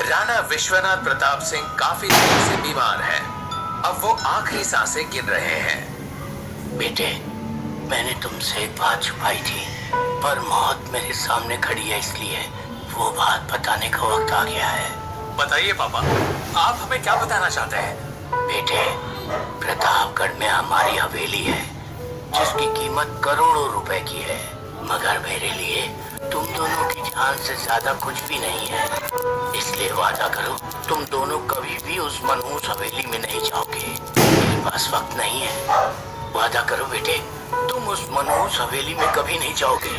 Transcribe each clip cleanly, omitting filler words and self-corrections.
राणा विश्वनाथ प्रताप सिंह काफी देर से बीमार हैं। अब वो आखिरी सांसें गिन रहे हैं। बेटे, मैंने तुमसे एक बात छुपाई थी, पर मौत मेरे सामने खड़ी है, इसलिए वो बात बताने का वक्त आ गया है। बताइए पापा, आप हमें क्या बताना चाहते हैं? बेटे, प्रतापगढ़ में हमारी हवेली है जिसकी कीमत करोड़ों रुपए की है, मगर मेरे लिए तुम दोनों की जान से ज्यादा कुछ भी नहीं है। इसलिए वादा करो, तुम दोनों कभी भी उस मनहूस हवेली में नहीं जाओगे। मेरे पास वक्त नहीं है। वादा करो बेटे, तुम उस मनहूस हवेली में कभी नहीं जाओगे।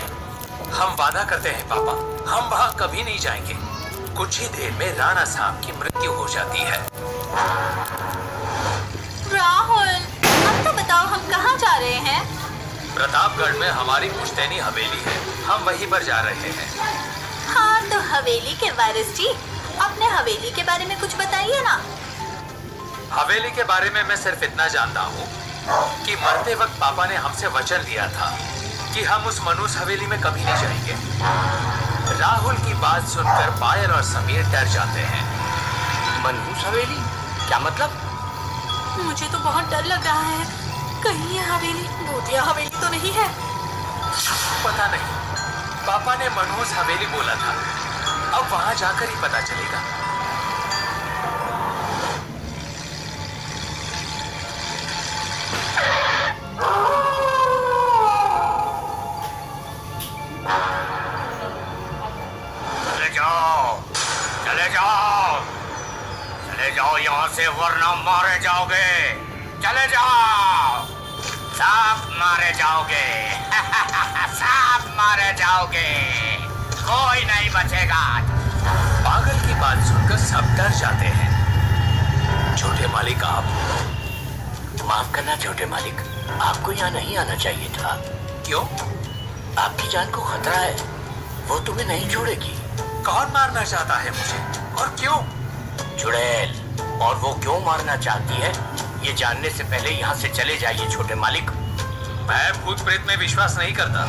हम वादा करते हैं पापा, हम वहाँ कभी नहीं जाएंगे। कुछ ही देर में राणा साहब की मृत्यु हो जाती है। राहुल, अब तो बताओ हम कहाँ जा रहे हैं? प्रतापगढ़ में हमारी पुश्तैनी हवेली है, हम वहीं पर जा रहे हैं। हाँ तो हवेली के वारिस जी, अपने हवेली के बारे में कुछ बताइए ना। हवेली के बारे में मैं सिर्फ इतना जानता हूँ कि मरते वक्त पापा ने हमसे वचन लिया था कि हम उस मनहूस हवेली में कभी नहीं जाएंगे। राहुल की बात सुनकर पायल और समीर डर जाते हैं। मनहूस हवेली? क्या मतलब? मुझे तो बहुत डर लग रहा है, कहीं ये हवेली भूतिया हवेली तो नहीं है? पता नहीं, पापा ने मनहूस हवेली बोला था, अब वहां जाकर ही पता चलेगा। चले जाओ यहाँ से, वरना मारे जाओगे। चले जाओ, सब मारे जाओगे। सब मारे जाओगे, कोई नहीं बचेगा। पागल की बात सुनकर सब डर जाते हैं। छोटे मालिक, आप माफ करना छोटे मालिक, आपको यहाँ नहीं आना चाहिए था। क्यों? आपकी जान को खतरा है, वो तुम्हें नहीं छोड़ेगी। कौन मारना चाहता है मुझे और क्यों? चुड़ैल, और वो क्यों मारना चाहती है ये जानने से पहले यहाँ से चले जाइए छोटे मालिक। मैं भूत प्रेत में विश्वास नहीं करता।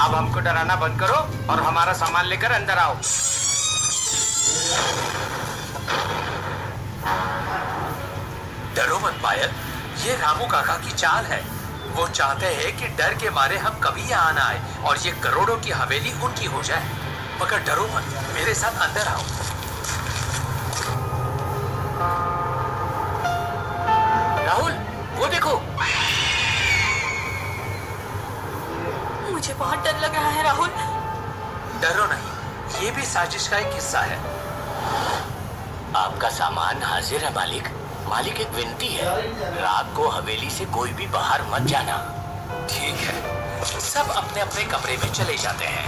अब हमको डराना बंद करो और हमारा सामान लेकर अंदर आओ। डरो मत पायल, ये रामू काका की चाल है। वो चाहते हैं कि डर के मारे हम कभी यहाँ ना आए और ये करोड़ों की हवेली उनकी हो जाए। मगर डरो मत, मेरे साथ अंदर आओ। राहुल, वो देखो। मुझे बहुत डर लग रहा है राहुल। डरो नहीं, ये भी साजिश का एक हिस्सा है। आपका सामान हाजिर है मालिक। मालिक, एक विनती है, रात को हवेली से कोई भी बाहर मत जाना। ठीक है, सब अपने अपने कमरे में चले जाते हैं।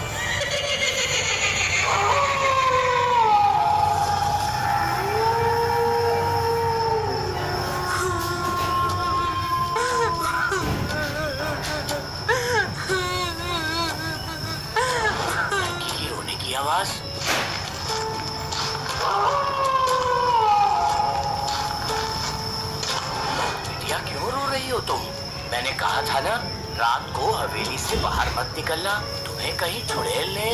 रोने की आवाज। बिटिया, क्यों रो रही हो तुम? मैंने कहा था ना, रात को हवेली से बाहर मत निकलना, तुम्हें कहीं चुड़ैल ने।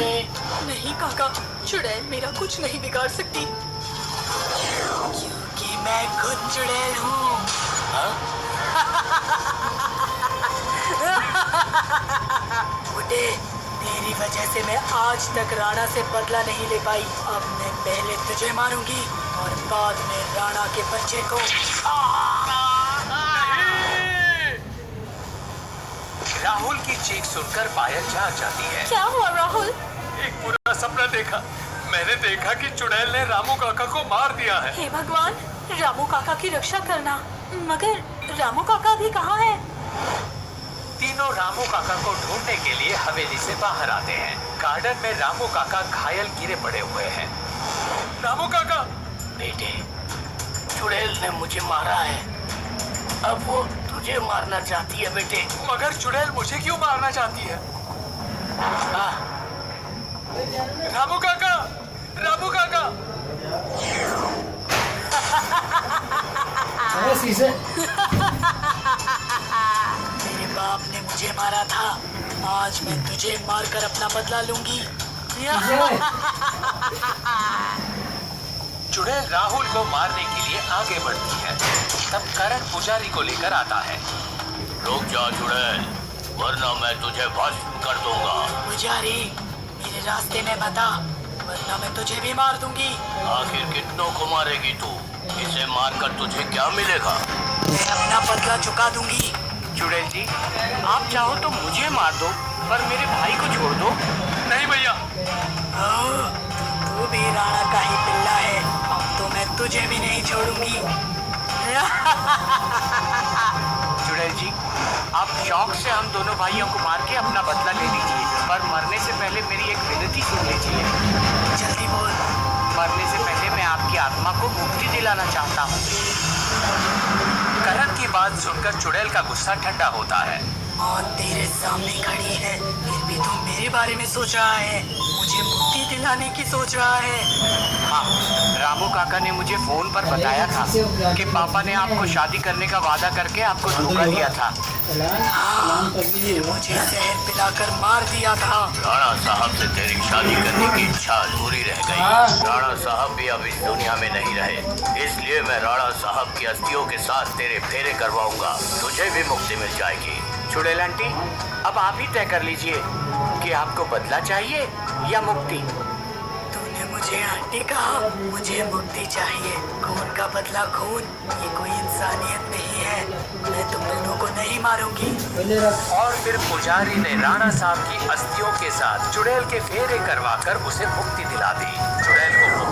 नहीं काका, चुड़ैल मेरा कुछ नहीं बिगाड़ सकती, क्योंकि मैं खुद चुड़ैल हूँ। बुड्ढे, तेरी वजह से मैं आज तक राणा से बदला नहीं ले पाई। अब मैं पहले तुझे मारूंगी और बाद में राणा के बच्चे को। राहुल की चीख सुनकर पायल जाग जाती है। क्या हुआ राहुल? एक बुरा सपना देखा। मैंने देखा कि चुड़ैल ने रामू काका को मार दिया है। हे भगवान, रामू काका की रक्षा करना। मगर रामू काका अभी कहाँ है? तीनों रामू काका को ढूंढने के लिए हवेली से बाहर आते हैं। गार्डन में रामू काका घायल गिरे पड़े हुए हैं। रामू काका! बेटे, चुड़ैल ने मुझे मारा है, अब वो तुझे मारना चाहती है बेटे। मगर चुड़ैल मुझे क्यों मारना चाहती है? रामू काका! रामू काका! मेरे बाप ने मुझे मारा था, आज मैं तुझे मारकर अपना बदला लूंगी। चुड़ैल राहुल को मारने के लिए आगे बढ़ती है। तब करण पुजारी को लेकर आता है। रुक जा चुड़ैल, वरना मैं तुझे भस्म कर दूंगा। पुजारी, मेरे रास्ते में बता, वरना मैं तुझे भी मार दूंगी। आखिर कितनों को मारेगी तू? इसे मारकर तुझे क्या मिलेगा? मैं अपना बदला चुका दूंगी। चुड़ैल जी, आप चाहो तो मुझे मार दो, पर मेरे भाई को छोड़ दो। नहीं भैया। तू भी राणा का ही पिल्ला है, अब तो मैं तुझे भी नहीं छोड़ूंगी। चुड़ैल जी, आप शौक से हम दोनों भाइयों को मार के अपना बदला ले लीजिए, पर मरने से पहले मेरी एक विनती सुन लीजिए। जल्दी बोल। मरने से पहले मैं आपकी आत्मा को मुक्ति दिलाना चाहता हूँ। करण की बात सुनकर चुड़ैल का गुस्सा ठंडा होता है। मौत तेरे सामने खड़ी है, फिर भी तू मेरे बारे में सोच रहा है, मुझे मुक्ति दिलाने की सोच रहा है। हाँ, रामू काका ने मुझे फोन पर बताया था कि पापा ने आपको शादी करने का वादा करके आपको धोखा दिया था। हाँ, फिर मुझे जहर पिलाकर मार दिया था। राणा साहब से तेरी शादी करने की इच्छा अधूरी रह गई। राणा साहब भी अब इस दुनिया में नहीं रहे, इसलिए मैं राणा साहब की अस्थियों के साथ तेरे फेरे करवाऊंगा, तुझे भी मुक्ति मिल जाएगी। चुड़ैल आंटी, अब आप ही तय कर लीजिए कि आपको बदला चाहिए या मुक्ति। तूने मुझे आंटी कहा, मुझे मुक्ति चाहिए। खून का बदला खून, ये कोई इंसानियत नहीं है। मैं तुम दोनों को नहीं मारूंगी। और फिर पुजारी ने राणा साहब की अस्थियों के साथ चुड़ैल के फेरे करवाकर उसे मुक्ति दिला दी। चुड़ैल को